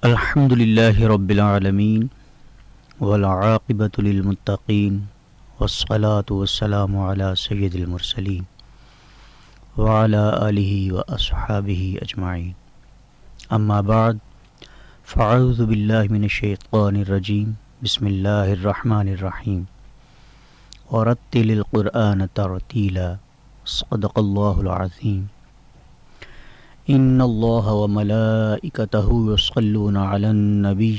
الحمد للہ رب العالمین والعاقبۃ للمتقین والصلاة والسلام علی سید المرسلین وعلی آلہ واصحابہ اجمعین، اما بعد فاعوذ باللہ من الشیطان الرجیم، بسم اللہ الرحمن الرحیم، ورتل القرآن ترتیلا، صدق اللہ العظیم۔ ان اللہ وملائکتہ یصلون علی النبی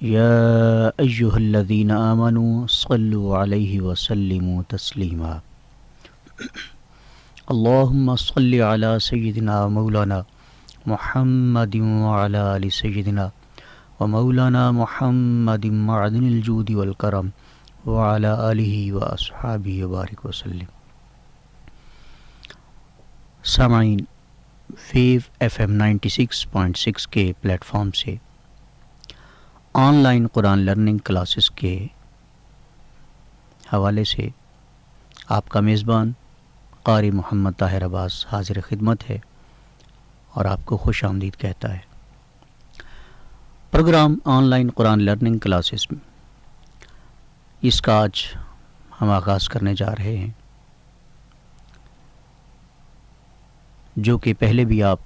یا ایہا الذین آمنوا صلوا علیہ وسلموا تسلیما۔ اللہم صل علی سیدنا مولانا محمد وعلی آل سیدنا ومولانا محمد معدن الجود والکرم وعلی آلہ واصحابہ وبارک وسلم۔ سامعین، ویو FM 96.6 کے پلیٹ فارم سے on line Quran learning classes کے حوالے سے آپ کا میزبان قاری محمد طاہر عباس حاضر خدمت ہے اور آپ کو خوش آمدید کہتا ہے۔ Programme online Quran learning classes میں اس کا آج ہم آغاز کرنے جا رہے ہیں، جو کہ پہلے بھی آپ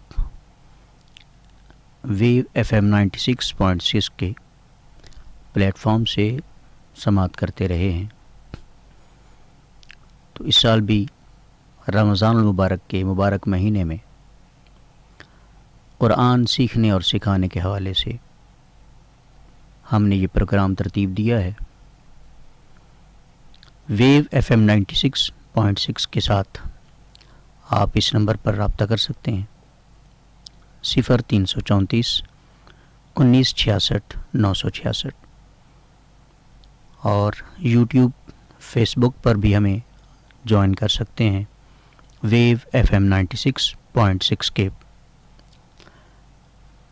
ویو FM 96.6 کے پلیٹ فارم سے سماعت کرتے رہے ہیں۔ تو اس سال بھی رمضان المبارک کے مبارک مہینے میں قرآن سیکھنے اور سکھانے کے حوالے سے ہم نے یہ پروگرام ترتیب دیا ہے۔ ویو FM 96.6 کے ساتھ آپ اس نمبر پر رابطہ کر سکتے ہیں، 0334 1966 966، اور یوٹیوب فیس بک پر بھی ہمیں جوائن کر سکتے ہیں ویو FM 96.6 کے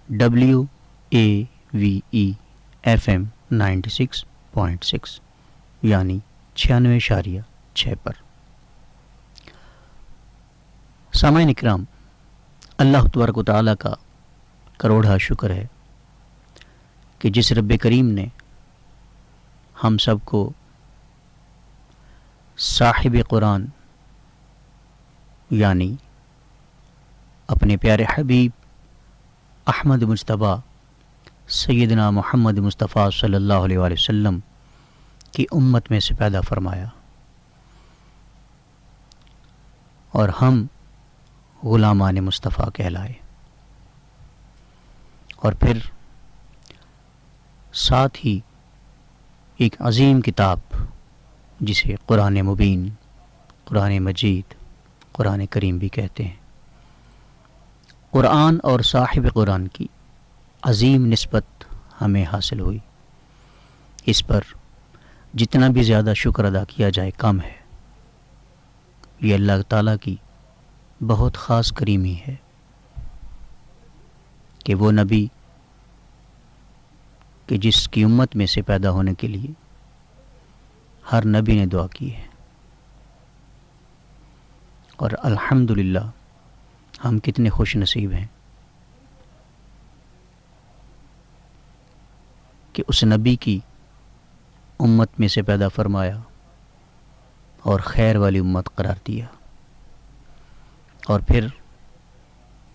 WAVE FM 96.6 یعنی 96.6 پر۔ سامعین اکرام، اللہ تبارک و تعالیٰ کا کروڑا شکر ہے کہ جس رب کریم نے ہم سب کو صاحب قرآن یعنی اپنے پیارے حبیب احمد مجتبیٰ سیدنا محمد مصطفیٰ صلی اللہ علیہ وآلہ وسلم کی امت میں سے پیدا فرمایا، اور ہم غلامان مصطفیٰ کہلائے، اور پھر ساتھ ہی ایک عظیم کتاب جسے قرآن مبین، قرآن مجید، قرآن کریم بھی کہتے ہیں، قرآن اور صاحب قرآن کی عظیم نسبت ہمیں حاصل ہوئی۔ اس پر جتنا بھی زیادہ شکر ادا کیا جائے کم ہے۔ یہ اللہ تعالیٰ کی بہت خاص کریمی ہے کہ وہ نبی کہ جس کی امت میں سے پیدا ہونے کے لیے ہر نبی نے دعا کی ہے، اور الحمدللہ ہم کتنے خوش نصیب ہیں کہ اس نبی کی امت میں سے پیدا فرمایا اور خیر والی امت قرار دیا، اور پھر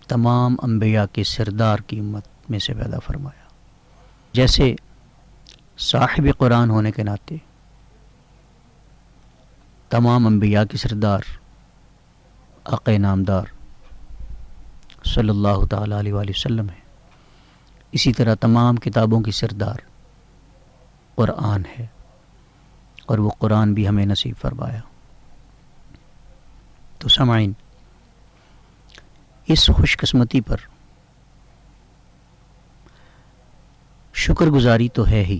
تمام انبیاء کے سردار کی امت میں سے پیدا فرمایا۔ جیسے صاحب قرآن ہونے کے ناطے تمام انبیاء کے سردار آقا نامدار صلی اللہ تعالیٰ علیہ وآلہ وسلم ہے، اسی طرح تمام کتابوں کی سردار قرآن ہے، اور وہ قرآن بھی ہمیں نصیب فرمایا۔ تو سامعین، اس خوش قسمتی پر شکر گزاری تو ہے ہی،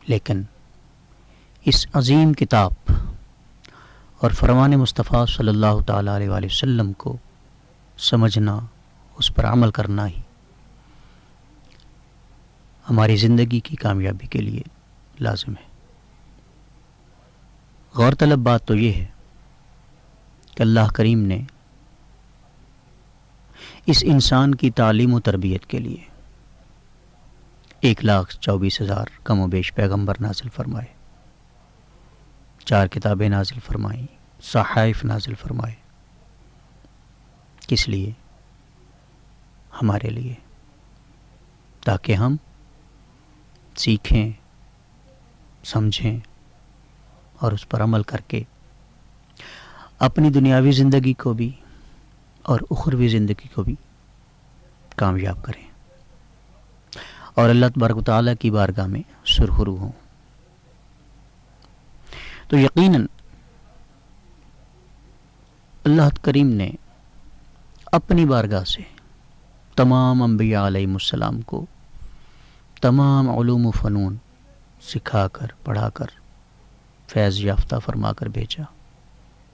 لیکن اس عظیم کتاب اور فرمان مصطفیٰ صلی اللہ تعالیٰ علیہ وآلہ وسلم کو سمجھنا، اس پر عمل کرنا ہی ہماری زندگی کی کامیابی کے لیے لازم ہے۔ غور طلب بات تو یہ ہے کہ اللہ کریم نے اس انسان کی تعلیم و تربیت کے لیے 1,24,000 کم و بیش پیغمبر نازل فرمائے، 4 کتابیں نازل فرمائیں، صحائف نازل فرمائے. کس لیے؟ ہمارے لیے، تاکہ ہم سیکھیں، سمجھیں اور اس پر عمل کر کے اپنی دنیاوی زندگی کو بھی اور اخروی زندگی کو بھی کامیاب کریں اور اللہ تبارک و تعالیٰ کی بارگاہ میں سرخرو ہوں. تو یقیناً اللہ کریم نے اپنی بارگاہ سے تمام انبیاء علیہم السلام کو تمام علوم و فنون سکھا کر، پڑھا کر، فیض یافتہ فرما کر بھیجا،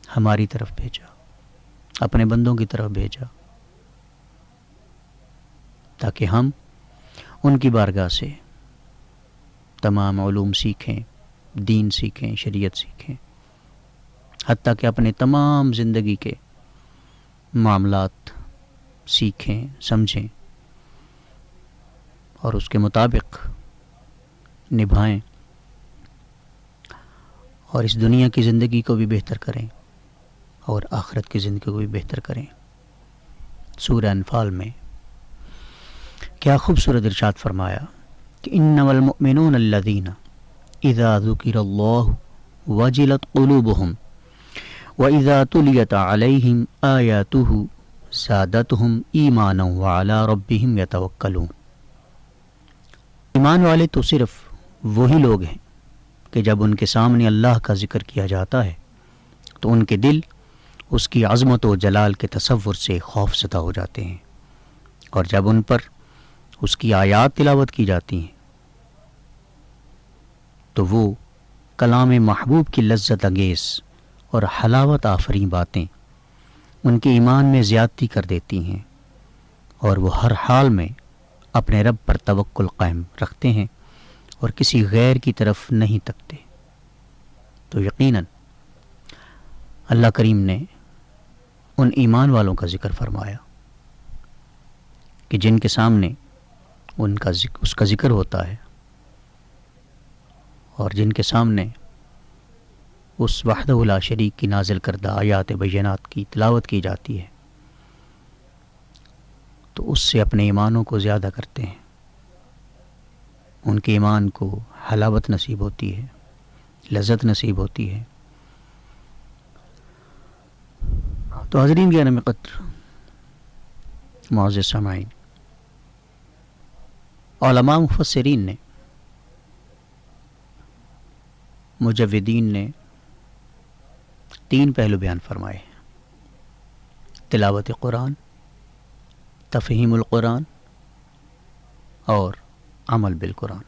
ہماری طرف بھیجا، اپنے بندوں کی طرف بھیجا، تاکہ ہم ان کی بارگاہ سے تمام علوم سیکھیں، دین سیکھیں، شریعت سیکھیں، حتیٰ کہ اپنے تمام زندگی کے معاملات سیکھیں، سمجھیں اور اس کے مطابق نبھائیں اور اس دنیا کی زندگی کو بھی بہتر کریں اور آخرت کی زندگی کو بھی بہتر کریں. سورہ انفال میں کیا خوبصورت ارشاد فرمایا کہ انما المؤمنون الذین اذا ذکر اللہ وجلت قلوبهم واذا تلیت علیہم آیاتہ زادتہم ایمانا وعلی ربہم یتوکلون. ایمان والے تو صرف وہی لوگ ہیں کہ جب ان کے سامنے اللہ کا ذکر کیا جاتا ہے تو ان کے دل اس کی عظمت و جلال کے تصور سے خوف زدہ ہو جاتے ہیں، اور جب ان پر اس کی آیات تلاوت کی جاتی ہیں تو وہ کلام محبوب کی لذت انگیز اور حلاوت آفریں باتیں ان کے ایمان میں زیادتی کر دیتی ہیں، اور وہ ہر حال میں اپنے رب پر توکل قائم رکھتے ہیں اور کسی غیر کی طرف نہیں تکتے. تو یقیناً اللہ کریم نے ان ایمان والوں کا ذکر فرمایا کہ جن کے سامنے اس کا ذکر ہوتا ہے اور جن کے سامنے اس وحدہ لا شریک کی نازل کردہ آیات بینات کی تلاوت کی جاتی ہے تو اس سے اپنے ایمانوں کو زیادہ کرتے ہیں، ان کے ایمان کو حلاوت نصیب ہوتی ہے، لذت نصیب ہوتی ہے. تو حاضرین گرامی قدر، معزز سامعین، علماء مفسرین نے، مجودین نے 3 پہلو بیان فرمائے ہیں: تلاوت قرآن، تفہیم القرآن اور عمل بالقرآن.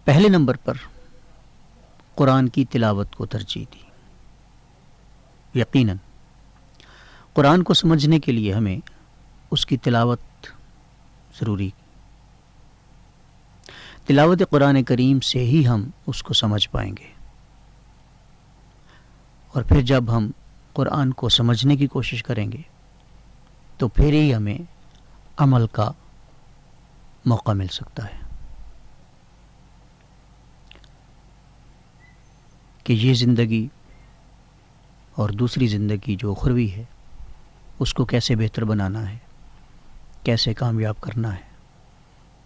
پہلے نمبر پر قرآن کی تلاوت کو ترجیح دی. یقیناً قرآن کو سمجھنے کے لیے ہمیں اس کی تلاوت ضروری. تلاوت قرآن کریم سے ہی ہم اس کو سمجھ پائیں گے، اور پھر جب ہم قرآن کو سمجھنے کی کوشش کریں گے تو پھر ہی ہمیں عمل کا موقع مل سکتا ہے کہ یہ زندگی اور دوسری زندگی جو اخروی ہے اس کو کیسے بہتر بنانا ہے، کیسے کامیاب کرنا ہے،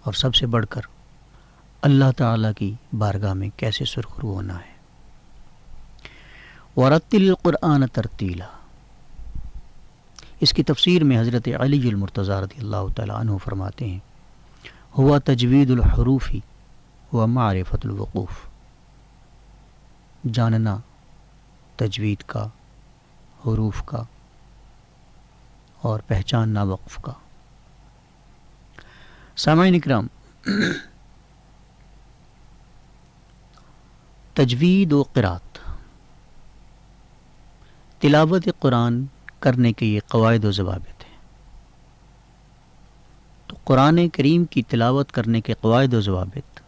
اور سب سے بڑھ کر اللہ تعالیٰ کی بارگاہ میں کیسے سرخرو ہونا ہے. وَرَتِّلِ الْقُرْآنَ تَرْتِيلًا، اس کی تفسیر میں حضرت علی المرتضیٰ رضی اللہ تعالیٰ عنہ فرماتے ہیں: ہوا تجوید الحروف و معرفت الوقوف، جاننا تجوید کا، حروف کا اور پہچاننا وقف کا. سامعین اکرام، تجوید و قرات، تلاوت قرآن کرنے کے یہ قواعد و ضوابط ہیں. تو قرآن کریم کی تلاوت کرنے کے قواعد و ضوابط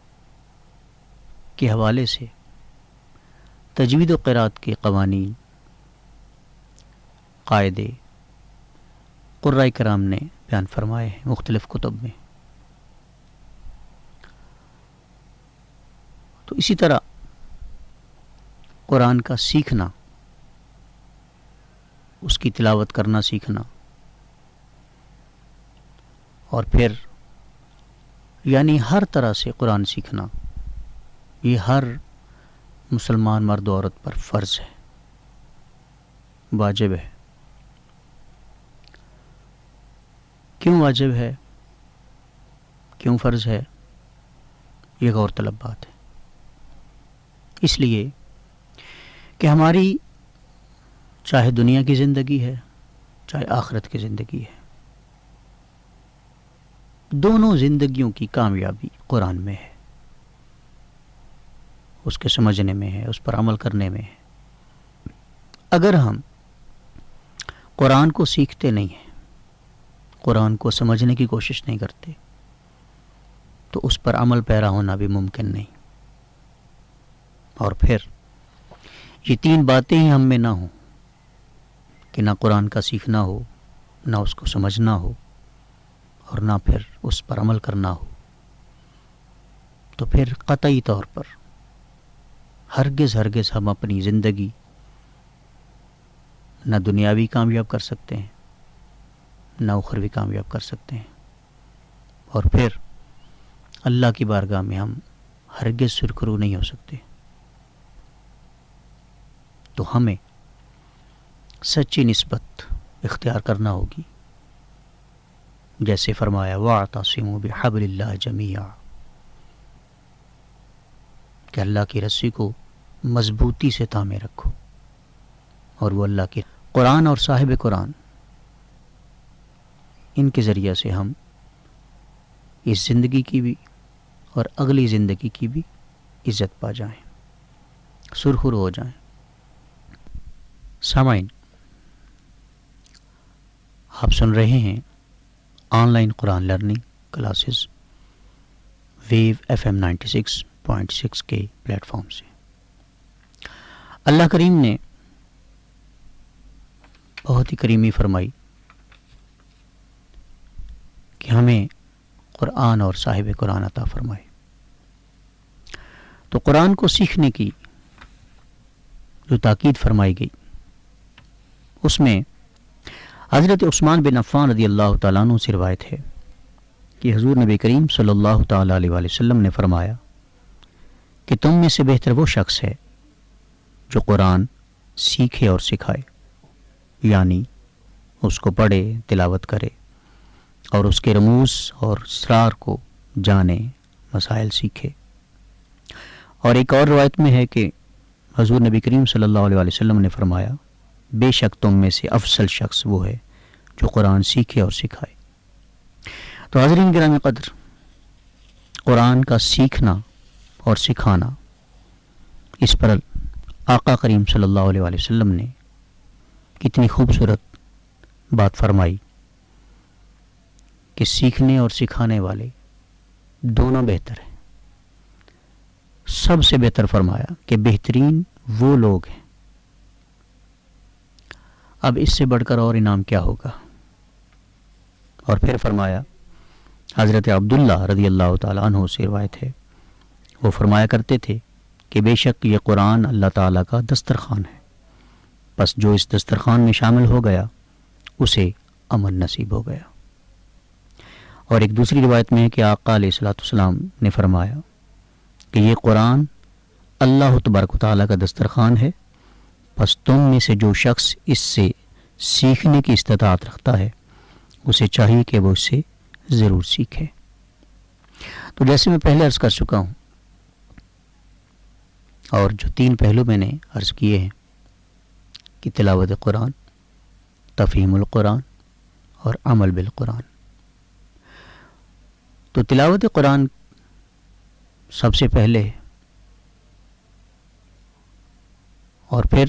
کے حوالے سے تجوید و قرات کے قوانین، قاعدے قرائے کرام نے بیان فرمائے ہیں مختلف کتب میں. تو اسی طرح قرآن کا سیکھنا، اس کی تلاوت کرنا سیکھنا، اور پھر یعنی ہر طرح سے قرآن سیکھنا، یہ ہر مسلمان مرد و عورت پر فرض ہے، واجب ہے. کیوں واجب ہے، کیوں فرض ہے، یہ غور طلب بات ہے. اس لیے کہ ہماری چاہے دنیا کی زندگی ہے چاہے آخرت کی زندگی ہے، دونوں زندگیوں کی کامیابی قرآن میں ہے، اس کے سمجھنے میں ہے، اس پر عمل کرنے میں ہے. اگر ہم قرآن کو سیکھتے نہیں ہیں، قرآن کو سمجھنے کی کوشش نہیں کرتے، تو اس پر عمل پیرا ہونا بھی ممکن نہیں. اور پھر یہ تین باتیں ہی ہم میں نہ ہوں کہ نہ قرآن کا سیکھنا ہو، نہ اس کو سمجھنا ہو، اور نہ پھر اس پر عمل کرنا ہو، تو پھر قطعی طور پر ہرگز ہم اپنی زندگی نہ دنیاوی کامیاب کر سکتے ہیں نہ اخروی کامیاب کر سکتے ہیں، اور پھر اللہ کی بارگاہ میں ہم ہرگز سرخرو نہیں ہو سکتے. تو ہمیں سچی نسبت اختیار کرنا ہوگی، جیسے فرمایا وَاعْتَصِمُوا بِحَبْلِ اللَّهِ جَمِيعًا، کہ اللہ کی رسی کو مضبوطی سے تھامے رکھو. اور وہ اللہ کی قرآن اور صاحب قرآن، ان کے ذریعے سے ہم اس زندگی کی بھی اور اگلی زندگی کی بھی عزت پا جائیں، سرخرو ہو جائیں. سامعین، آپ سن رہے ہیں online Quran learning classes wave FM 96.6 کے پلیٹ فارم سے. اللہ کریم نے بہت ہی کریمی فرمائی کہ ہمیں قرآن اور صاحب قرآن عطا فرمائے. تو قرآن کو سیکھنے کی جو تاکید فرمائی گئی، اس میں حضرت عثمان بن عفان رضی اللہ تعالیٰ عنہ سے روایت ہے کہ حضور نبی کریم صلی اللہ تعالیٰ علیہ وسلم نے فرمایا کہ تم میں سے بہتر وہ شخص ہے جو قرآن سیکھے اور سکھائے، یعنی اس کو پڑھے، تلاوت کرے، اور اس کے رموز اور اسرار کو جانے، مسائل سیکھے. اور ایک اور روایت میں ہے کہ حضور نبی کریم صلی اللہ علیہ وسلم نے فرمایا بے شک تم میں سے افضل شخص وہ ہے جو قرآن سیکھے اور سکھائے. تو حاضرین گرامی قدر، قرآن کا سیکھنا اور سکھانا، اس پر آقا کریم صلی اللہ علیہ وسلم نے کتنی خوبصورت بات فرمائی کہ سیکھنے اور سکھانے والے دونوں بہتر ہیں. سب سے بہتر فرمایا کہ بہترین وہ لوگ ہیں. اب اس سے بڑھ کر اور انعام کیا ہوگا. اور پھر فرمایا، حضرت عبداللہ رضی اللہ تعالیٰ عنہ سے روایت ہے، وہ فرمایا کرتے تھے کہ بے شک یہ قرآن اللہ تعالیٰ کا دسترخوان ہے، پس جو اس دسترخوان میں شامل ہو گیا اسے امن نصیب ہو گیا. اور ایک دوسری روایت میں ہے کہ آقا علیہ الصلوۃ والسلام نے فرمایا کہ یہ قرآن اللہ تبارک و تعالیٰ کا دسترخوان ہے، پس تم میں سے جو شخص اس سے سیکھنے کی استطاعت رکھتا ہے اسے چاہیے کہ وہ اس سے ضرور سیکھے. تو جیسے میں پہلے عرض کر چکا ہوں، اور جو تین پہلو میں نے عرض کیے ہیں کہ تلاوت قرآن، تفہیم القرآن اور عمل بالقرآن. تو تلاوت قرآن سب سے پہلے، اور پھر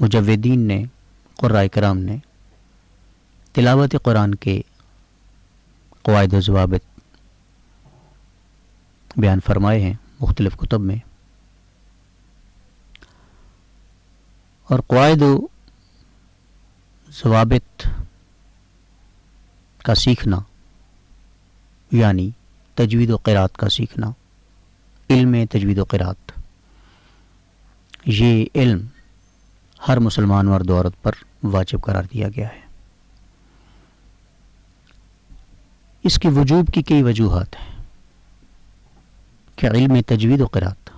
مجودین نے، قرائے کرام نے تلاوت قرآن کے قواعد و ضوابط بیان فرمائے ہیں مختلف کتب میں. اور قواعد و ضوابط کا سیکھنا یعنی تجوید و قرات کا سیکھنا، علم تجوید و قرات، یہ علم ہر مسلمان مرد و عورت پر واجب قرار دیا گیا ہے۔ اس کی وجوب کی کئی وجوہات ہیں کہ علم تجوید و قرات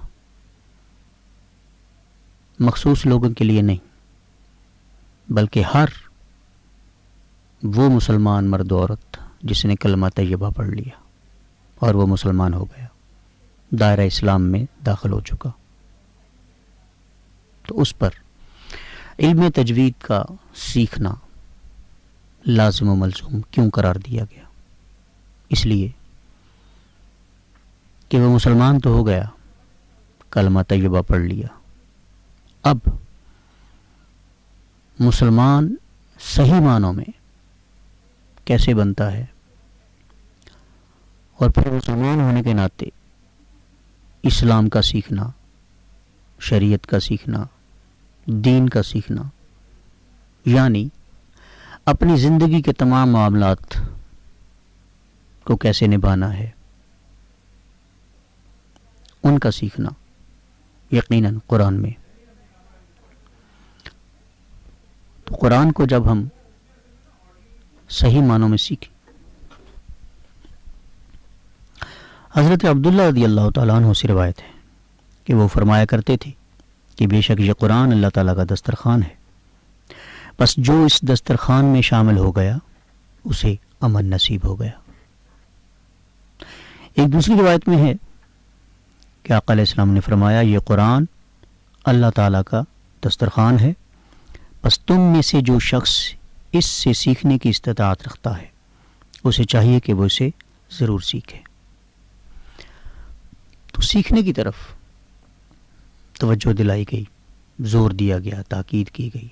مخصوص لوگوں کے لیے نہیں بلکہ ہر وہ مسلمان مرد و عورت جس نے کلمہ طیبہ پڑھ لیا اور وہ مسلمان ہو گیا، دائرہ اسلام میں داخل ہو چکا، تو اس پر علم تجوید کا سیکھنا لازم و ملزوم کیوں قرار دیا گیا؟ اس لیے کہ وہ مسلمان تو ہو گیا، کلمہ طیبہ پڑھ لیا، اب مسلمان صحیح معنوں میں کیسے بنتا ہے، اور پھر مسلمان ہونے کے ناطے اسلام کا سیکھنا، شریعت کا سیکھنا، دین کا سیکھنا، یعنی اپنی زندگی کے تمام معاملات کو کیسے نبھانا ہے ان کا سیکھنا یقیناً قرآن میں۔ تو قرآن کو جب ہم صحیح معنوں میں سیکھیں، حضرت عبداللہ رضی اللہ تعالیٰ عنہ سے روایت ہے کہ وہ فرمایا کرتے تھے کہ بے شک یہ قرآن اللہ تعالیٰ کا دسترخوان ہے، بس جو اس دسترخوان میں شامل ہو گیا اسے امن نصیب ہو گیا۔ ایک دوسری روایت میں ہے کہ آقا علیہ السلام نے فرمایا یہ قرآن اللہ تعالیٰ کا دسترخوان ہے، بس تم میں سے جو شخص اس سے سیکھنے کی استطاعت رکھتا ہے اسے چاہیے کہ وہ اسے ضرور سیکھے۔ تو سیکھنے کی طرف توجہ دلائی گئی، زور دیا گیا، تاکید کی گئی،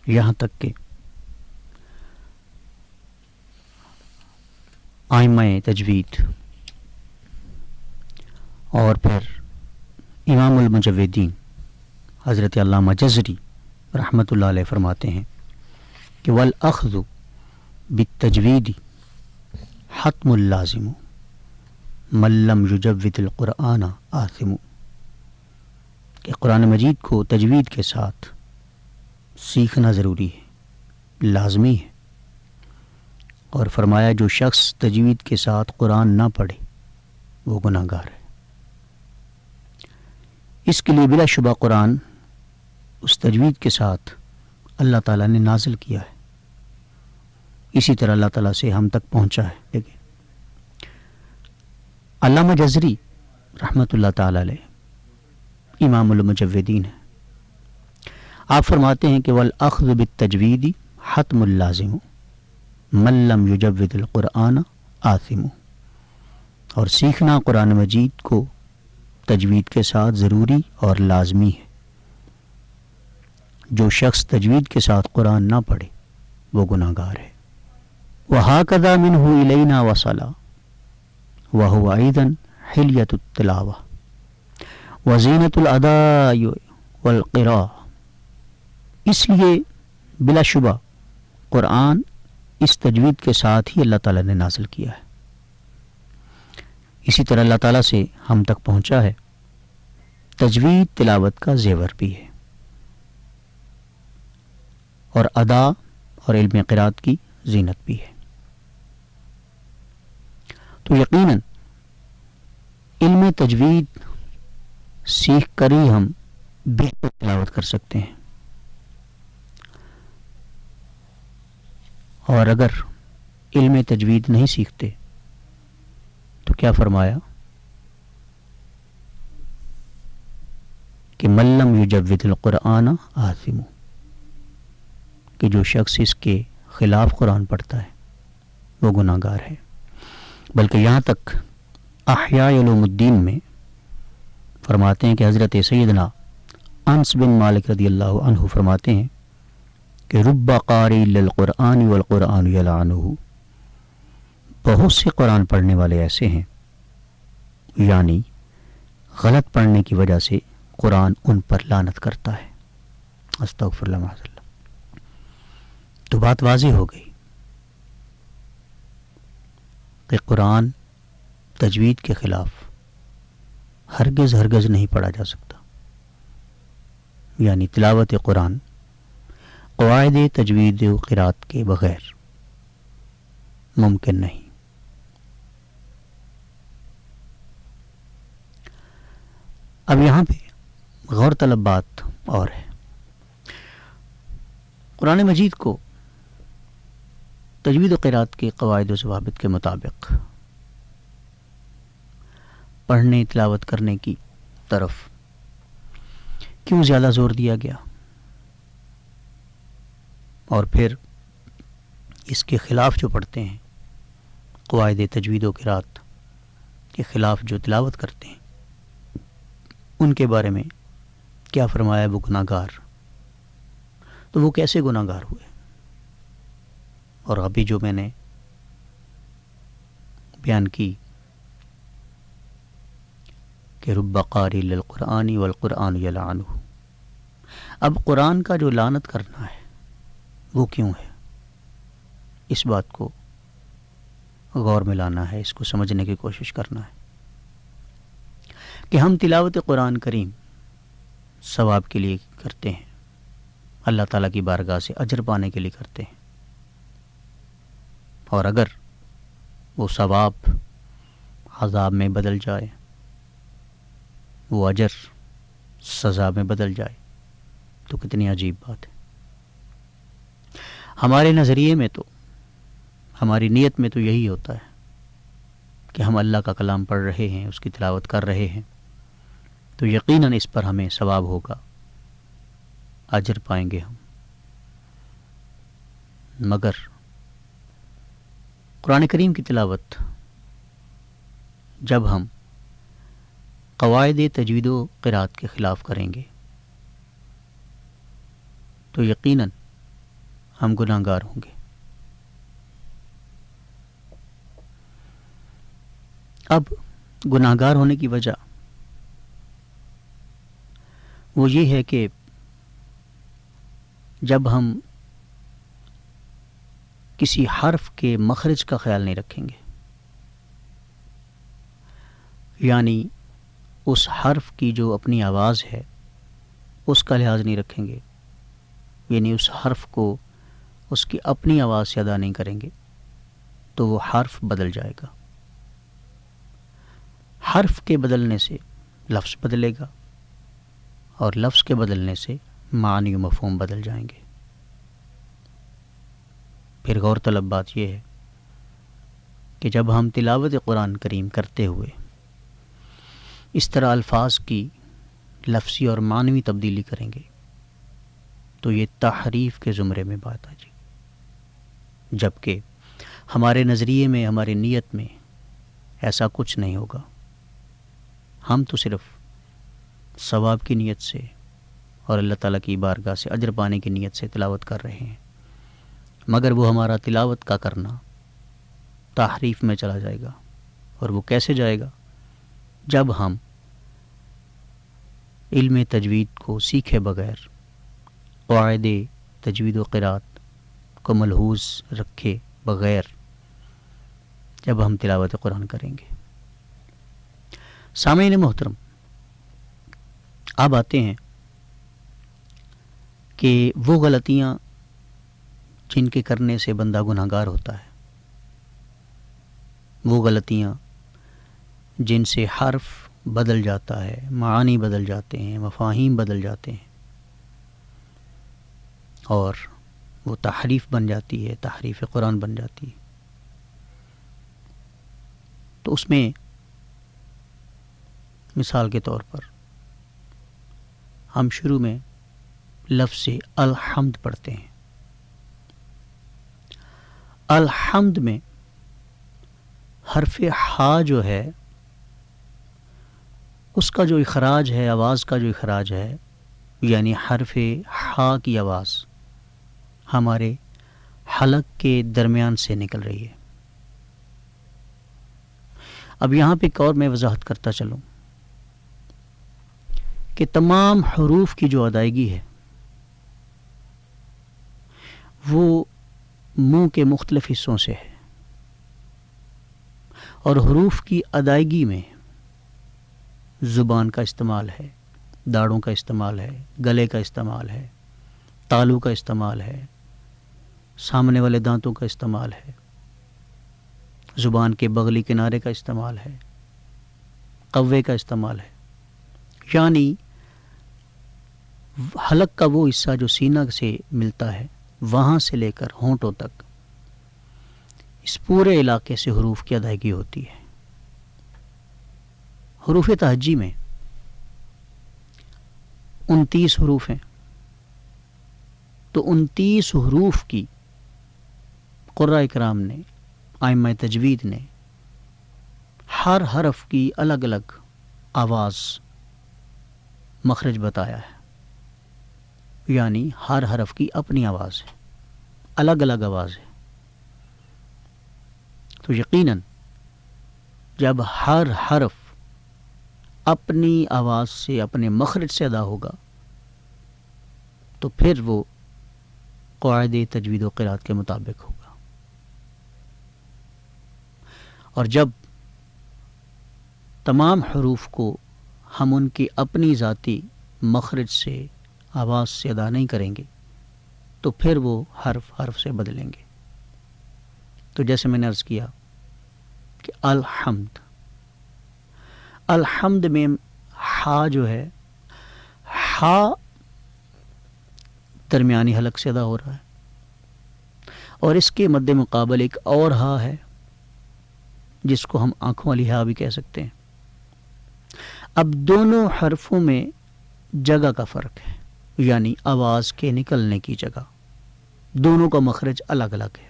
یہاں تک کہ ائمہ تجوید اور پھر امام المجودین حضرت علامہ جزری رحمۃ اللہ علیہ فرماتے ہیں کہ والأخذ بالتجوید حتم اللازم من لم یجود القرآن آثم، کہ قرآن مجید کو تجوید کے ساتھ سیکھنا ضروری ہے، لازمی ہے، اور فرمایا جو شخص تجوید کے ساتھ قرآن نہ پڑھے وہ گناہ گار ہے۔ اس کے لیے بلا شبہ قرآن اس تجوید کے ساتھ اللہ تعالیٰ نے نازل کیا ہے، اسی طرح اللہ تعالیٰ سے ہم تک پہنچا ہے۔ دیکھیں علامہ جزری رحمۃ اللہ تعالیٰ علیہ امام المجودین ہیں، آپ فرماتے ہیں کہ والأخذ بالتجوید حتم اللازم من لم یجود القرآن آثم، اور سیکھنا قرآن مجید کو تجوید کے ساتھ ضروری اور لازمی ہے، جو شخص تجوید کے ساتھ قرآن نہ پڑھے وہ گناہ گار ہے۔ وَهَكَذَا مِنْهُ إِلَيْنَا وَصَلَا وَهُوَ أَيْضًا حِلْيَةُ التِّلَاوَةِ وَزِينَةُ الْأَدَاءِ وَالْقِرَاءَةِ، اس لیے بلا شبہ قرآن اس تجوید کے ساتھ ہی اللہ تعالیٰ نے نازل کیا ہے، اسی طرح اللہ تعالیٰ سے ہم تک پہنچا ہے، تجوید تلاوت کا زیور بھی ہے، اور ادا اور علم قرات کی زینت بھی ہے۔ تو یقیناً علم تجوید سیکھ کر ہی ہم بہتر تلاوت کر سکتے ہیں، اور اگر علم تجوید نہیں سیکھتے تو کیا فرمایا کہ من لم یجود القرآن آثم، کہ جو شخص اس کے خلاف قرآن پڑھتا ہے وہ گناہ گار ہے۔ بلکہ یہاں تک احیاء علوم الدین میں فرماتے ہیں کہ حضرت سیدنا انس بن مالک رضی اللہ عنہ فرماتے ہیں کہ رب قاری للقرآن والقرآن یلعنہ، بہت سے قرآن پڑھنے والے ایسے ہیں یعنی غلط پڑھنے کی وجہ سے قرآن ان پر لعنت کرتا ہے۔ استغفر اللہ معاذ اللہ۔ تو بات واضح ہو گئی کہ قرآن تجوید کے خلاف ہرگز ہرگز نہیں پڑھا جا سکتا، یعنی تلاوت قرآن قواعد تجوید و قرات کے بغیر ممکن نہیں۔ اب یہاں پہ غور طلب بات اور ہے، قرآن مجید کو تجوید و قرات کے قواعد و ضوابط کے مطابق پڑھنے تلاوت کرنے کی طرف کیوں زیادہ زور دیا گیا، اور پھر اس کے خلاف جو پڑھتے ہیں، قواعد تجوید و قرات کے خلاف جو تلاوت کرتے ہیں، ان کے بارے میں کیا فرمایا؟ وہ گناہ گار۔ تو وہ کیسے گناہ گار ہوئے؟ اور ابھی جو میں نے بیان کی کہ رب قاری للقرآن والقرآن یلعنہ، اب قرآن کا جو لعنت کرنا ہے وہ کیوں ہے؟ اس بات کو غور میں لانا ہے، اس کو سمجھنے کی کوشش کرنا ہے کہ ہم تلاوت قرآن کریم ثواب کے لیے کرتے ہیں، اللہ تعالیٰ کی بارگاہ سے اجر پانے کے لیے کرتے ہیں، اور اگر وہ ثواب عذاب میں بدل جائے، وہ اجر سزا میں بدل جائے، تو کتنی عجیب بات ہے۔ ہمارے نظریے میں تو، ہماری نیت میں تو یہی ہوتا ہے کہ ہم اللہ کا کلام پڑھ رہے ہیں، اس کی تلاوت کر رہے ہیں، تو یقیناً اس پر ہمیں ثواب ہوگا، اجر پائیں گے ہم۔ مگر قرآن کریم کی تلاوت جب ہم قواعد تجوید و قرات کے خلاف کریں گے تو یقیناً ہم گناہ گار ہوں گے۔ اب گناہ گار ہونے کی وجہ وہ یہ ہے کہ جب ہم کسی حرف کے مخرج کا خیال نہیں رکھیں گے، یعنی اس حرف کی جو اپنی آواز ہے اس کا لحاظ نہیں رکھیں گے، یعنی اس حرف کو اس کی اپنی آواز سے ادا نہیں کریں گے، تو وہ حرف بدل جائے گا۔ حرف کے بدلنے سے لفظ بدلے گا، اور لفظ کے بدلنے سے معنی و مفہوم بدل جائیں گے۔ پھر غور طلب بات یہ ہے کہ جب ہم تلاوت قرآن کریم کرتے ہوئے اس طرح الفاظ کی لفظی اور معنوی تبدیلی کریں گے تو یہ تحریف کے زمرے میں بات آ جائے، جبکہ ہمارے نظریے میں، ہماری نیت میں ایسا کچھ نہیں ہوگا۔ ہم تو صرف ثواب کی نیت سے اور اللہ تعالیٰ کی بارگاہ سے اجر پانے کی نیت سے تلاوت کر رہے ہیں، مگر وہ ہمارا تلاوت کا کرنا تحریف میں چلا جائے گا۔ اور وہ کیسے جائے گا؟ جب ہم علم تجوید کو سیکھے بغیر، قواعد تجوید و قرات کو ملحوظ رکھے بغیر جب ہم تلاوت قرآن کریں گے۔ سامعین محترم، اب آتے ہیں کہ وہ غلطیاں جن کے کرنے سے بندہ گناہ گار ہوتا ہے، وہ غلطیاں جن سے حرف بدل جاتا ہے، معانی بدل جاتے ہیں، مفاہیم بدل جاتے ہیں، اور وہ تحریف بن جاتی ہے، تحریف قرآن بن جاتی ہے۔ تو اس میں مثال کے طور پر ہم شروع میں لفظ الحمد پڑھتے ہیں۔ الحمد میں حرف ہا جو ہے، اس کا جو اخراج ہے، آواز کا جو اخراج ہے، یعنی حرف ہا کی آواز ہمارے حلق کے درمیان سے نکل رہی ہے۔ اب یہاں پہ ایک اور میں وضاحت کرتا چلوں کہ تمام حروف کی جو ادائیگی ہے وہ منہ کے مختلف حصوں سے ہے، اور حروف کی ادائیگی میں زبان کا استعمال ہے، داڑھوں کا استعمال ہے، گلے کا استعمال ہے، تالو کا استعمال ہے، سامنے والے دانتوں کا استعمال ہے، زبان کے بغلی کنارے کا استعمال ہے، قوے کا استعمال ہے، یعنی حلق کا وہ حصہ جو سینہ سے ملتا ہے وہاں سے لے کر ہونٹوں تک اس پورے علاقے سے حروف کی ادائیگی ہوتی ہے۔ حروف تہجی میں 29 حروف ہیں، تو 29 حروف کی قراء کرام نے، ائمہ تجوید نے ہر حرف کی الگ الگ آواز مخرج بتایا ہے، یعنی ہر حرف کی اپنی آواز ہے، الگ الگ آواز ہے۔ تو یقیناً جب ہر حرف اپنی آواز سے، اپنے مخرج سے ادا ہوگا تو پھر وہ قواعد تجوید و قرات کے مطابق ہوگا، اور جب تمام حروف کو ہم ان کی اپنی ذاتی مخرج سے، آواز سے ادا نہیں کریں گے تو پھر وہ حرف حرف سے بدلیں گے۔ تو جیسے میں نے عرض کیا کہ الحمد، الحمد میں ہا جو ہے، ہا درمیانی حلق سے ادا ہو رہا ہے، اور اس کے مد مقابل ایک اور ہا ہے جس کو ہم آنکھوں والی ہا بھی کہہ سکتے ہیں۔ اب دونوں حرفوں میں جگہ کا فرق ہے، یعنی آواز کے نکلنے کی جگہ، دونوں کا مخرج الگ الگ ہے۔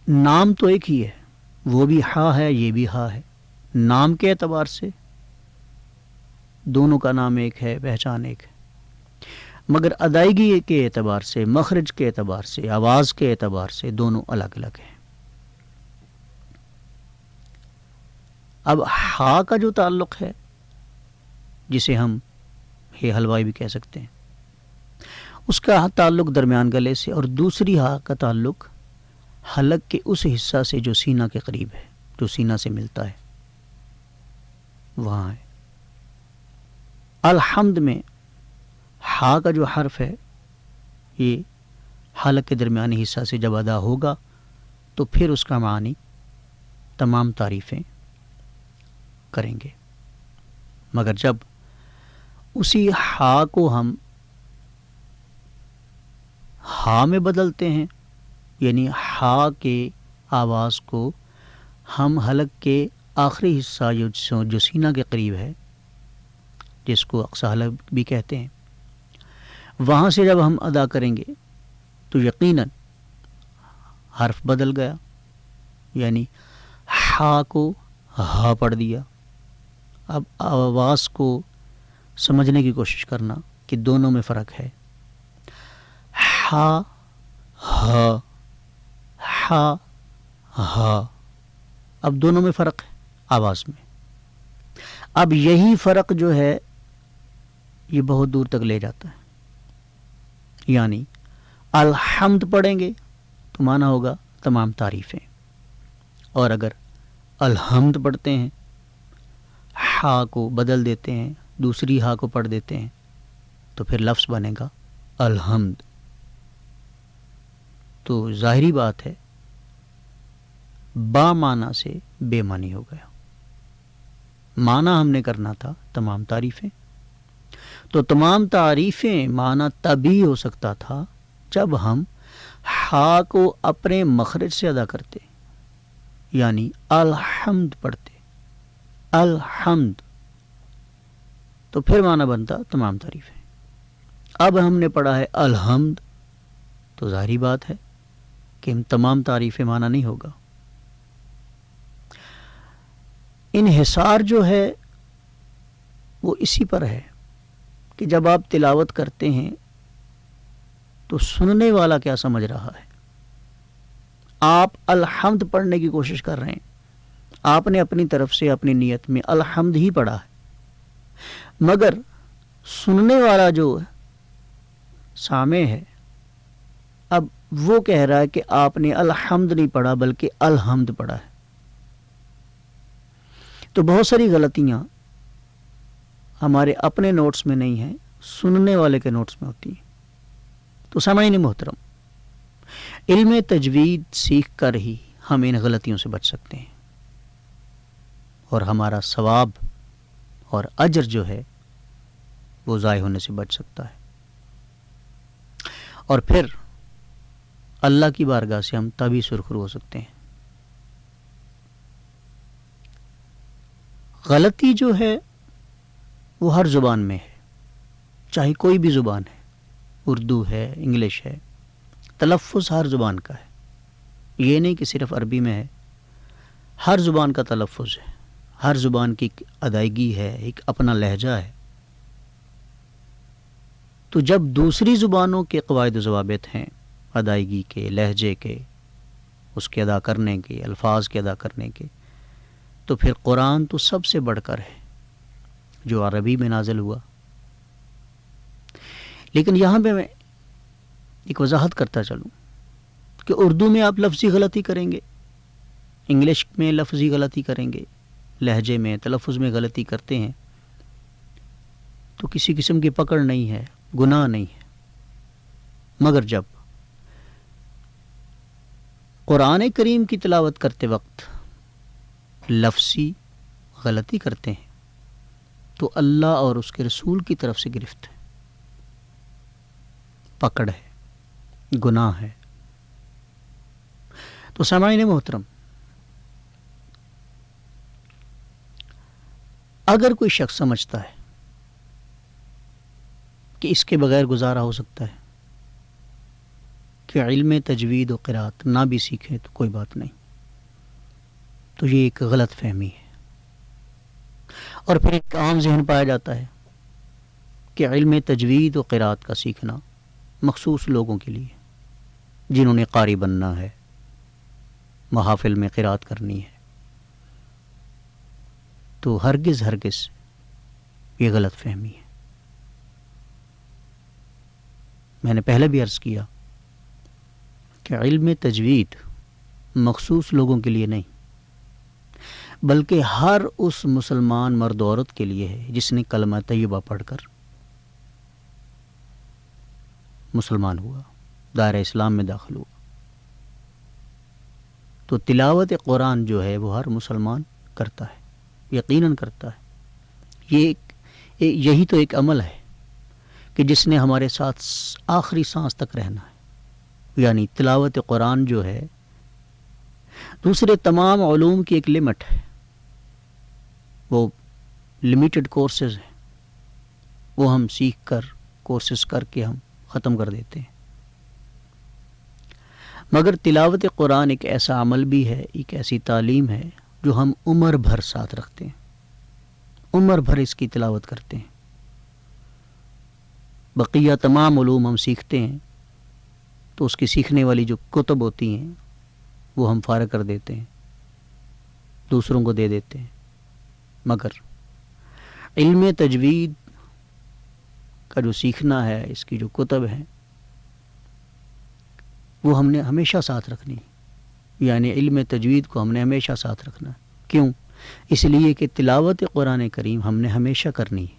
نام تو ایک ہی ہے، وہ بھی ہا ہے، یہ بھی ہا ہے، نام کے اعتبار سے دونوں کا نام ایک ہے، پہچان ایک ہے، مگر ادائیگی کے اعتبار سے، مخرج کے اعتبار سے، آواز کے اعتبار سے دونوں الگ الگ ہیں۔ اب ہا کا جو تعلق ہے، جسے ہم ہے حلوائی بھی کہہ سکتے ہیں، اس کا تعلق درمیان گلے سے، اور دوسری ہا کا تعلق حلق کے اس حصہ سے جو سینہ کے قریب ہے، جو سینہ سے ملتا ہے، وہاں ہے۔ الحمد میں ہا کا جو حرف ہے، یہ حلق کے درمیانی حصہ سے جب ادا ہوگا تو پھر اس کا معنی تمام تعریفیں کریں گے، مگر جب اسی ہا کو ہم ہا میں بدلتے ہیں، یعنی ہا کے آواز کو ہم حلق کے آخری حصہ جو سینہ کے قریب ہے، جس کو اقصی حلق بھی کہتے ہیں، وہاں سے جب ہم ادا کریں گے تو یقیناً حرف بدل گیا، یعنی ہا کو ہا پڑھ دیا۔ اب آواز کو سمجھنے کی کوشش کرنا کہ دونوں میں فرق ہے، ہا ہا، ہا ہا، اب دونوں میں فرق ہے آواز میں۔ اب یہی فرق جو ہے یہ بہت دور تک لے جاتا ہے، یعنی الحمد پڑھیں گے تو معنی ہوگا تمام تعریفیں، اور اگر الحمد پڑھتے ہیں، ہا کو بدل دیتے ہیں، دوسری ہا کو پڑھ دیتے ہیں، تو پھر لفظ بنے گا الحمد۔ تو ظاہری بات ہے با معنی سے بے معنی ہو گیا، معنی ہم نے کرنا تھا تمام تعریفیں، تو تمام تعریفیں معنی تبھی ہو سکتا تھا جب ہم ہا کو اپنے مخرج سے ادا کرتے، یعنی الحمد پڑھتے، الحمد، تو پھر معنی بنتا تمام تعریفیں۔ اب ہم نے پڑھا ہے الحمد، تو ظاہری بات ہے کہ تمام تعریفیں معنی نہیں ہوگا۔ انحصار جو ہے وہ اسی پر ہے کہ جب آپ تلاوت کرتے ہیں تو سننے والا کیا سمجھ رہا ہے۔ آپ الحمد پڑھنے کی کوشش کر رہے ہیں، آپ نے اپنی طرف سے اپنی نیت میں الحمد ہی پڑھا ہے، مگر سننے والا جو سامع ہے اب وہ کہہ رہا ہے کہ آپ نے الحمد نہیں پڑھا بلکہ الحمد پڑھا ہے. تو بہت ساری غلطیاں ہمارے اپنے نوٹس میں نہیں ہیں، سننے والے کے نوٹس میں ہوتی ہیں. تو سامعین محترم، علم تجوید سیکھ کر ہی ہم ان غلطیوں سے بچ سکتے ہیں، اور ہمارا ثواب اور اجر جو ہے وہ ضائع ہونے سے بچ سکتا ہے. اور پھر اللہ کی بارگاہ سے ہم تبھی سرخرو ہو سکتے ہیں. غلطی جو ہے وہ ہر زبان میں ہے، چاہے کوئی بھی زبان ہے، اردو ہے، انگلش ہے، تلفظ ہر زبان کا ہے. یہ نہیں کہ صرف عربی میں ہے، ہر زبان کا تلفظ ہے، ہر زبان کی ایک ادائیگی ہے، ایک اپنا لہجہ ہے. تو جب دوسری زبانوں کے قواعد و ضوابط ہیں ادائیگی کے، لہجے کے، اس کے ادا کرنے کے، الفاظ کے ادا کرنے کے، تو پھر قرآن تو سب سے بڑھ کر ہے جو عربی میں نازل ہوا. لیکن یہاں پہ میں ایک وضاحت کرتا چلوں کہ اردو میں آپ لفظی غلطی کریں گے، انگلش میں لفظی غلطی کریں گے، لہجے میں، تلفظ میں غلطی کرتے ہیں تو کسی قسم کی پکڑ نہیں ہے، گناہ نہیں ہے. مگر جب قرآن کریم کی تلاوت کرتے وقت لفظی غلطی کرتے ہیں تو اللہ اور اس کے رسول کی طرف سے گرفت ہے، پکڑ ہے، گناہ ہے. تو سامعین محترم، اگر کوئی شخص سمجھتا ہے کہ اس کے بغیر گزارا ہو سکتا ہے کہ علم تجوید و قرات نہ بھی سیکھے تو کوئی بات نہیں، تو یہ ایک غلط فہمی ہے. اور پھر ایک عام ذہن پایا جاتا ہے کہ علم تجوید و قرات کا سیکھنا مخصوص لوگوں کے لیے، جنہوں نے قاری بننا ہے، محافل میں قرات کرنی ہے. تو ہرگز یہ غلط فہمی ہے. میں نے پہلے بھی عرض کیا کہ علم تجوید مخصوص لوگوں کے لیے نہیں بلکہ ہر اس مسلمان مرد و عورت کے لیے ہے جس نے کلمہ طیبہ پڑھ کر مسلمان ہوا، دائرہ اسلام میں داخل ہوا. تو تلاوت قرآن جو ہے وہ ہر مسلمان کرتا ہے، یقیناً کرتا ہے. یہی تو ایک عمل ہے کہ جس نے ہمارے ساتھ آخری سانس تک رہنا ہے. یعنی تلاوت قرآن جو ہے دوسرے تمام علوم کی ایک لمٹ ہے، وہ لمیٹڈ کورسز ہیں، وہ ہم سیکھ کر، کورسز کر کے ہم ختم کر دیتے ہیں. مگر تلاوت قرآن ایک ایسا عمل بھی ہے، ایک ایسی تعلیم ہے جو ہم عمر بھر ساتھ رکھتے ہیں، عمر بھر اس کی تلاوت کرتے ہیں. بقیہ تمام علوم ہم سیکھتے ہیں تو اس کی سیکھنے والی جو کتب ہوتی ہیں وہ ہم فارغ کر دیتے ہیں، دوسروں کو دے دیتے ہیں. مگر علم تجوید کا جو سیکھنا ہے، اس کی جو کتب ہیں وہ ہم نے ہمیشہ ساتھ رکھنی. یعنی علم تجوید کو ہم نے ہمیشہ ساتھ رکھنا. کیوں؟ اس لیے کہ تلاوت قرآن کریم ہم نے ہمیشہ کرنی ہے،